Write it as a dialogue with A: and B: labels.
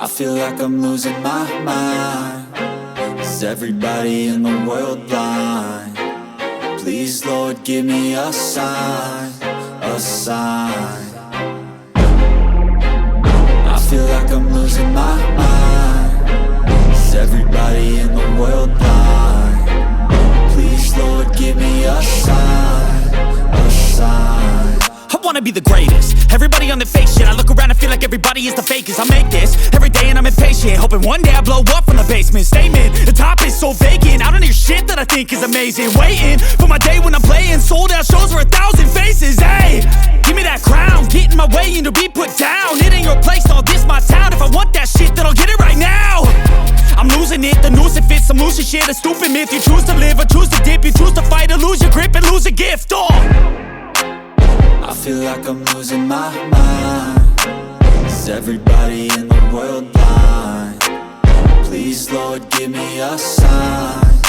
A: I feel like I'm losing my mind. Is everybody in the world blind? Please, Lord, give me a sign, a sign. I feel like I'm losing my mind. Is everybody in the world blind? Please, Lord, give me a sign, a sign.
B: I wanna be the greatest. Everybody on the fake shit. I look around and feel like everybody is the fakest. I make this every day and I'm impatient, hoping one day I blow up from the basement. Statement, the top is so vacant. I don't hear shit that I think is amazing. Waiting for my day when I'm playing sold out shows for 1,000 faces. Hey, give me that crown, get in my way and to be put down. It ain't your place, all this my town. If I want that shit, then I'll get it right now. I'm losing it, the noose it fits. I'm losing shit, a stupid myth. You choose to live or choose to dip. You choose to fight or lose your grip and lose a gift.
A: I feel like I'm losing my mind. Is everybody in the world blind? Please, Lord, give me a sign,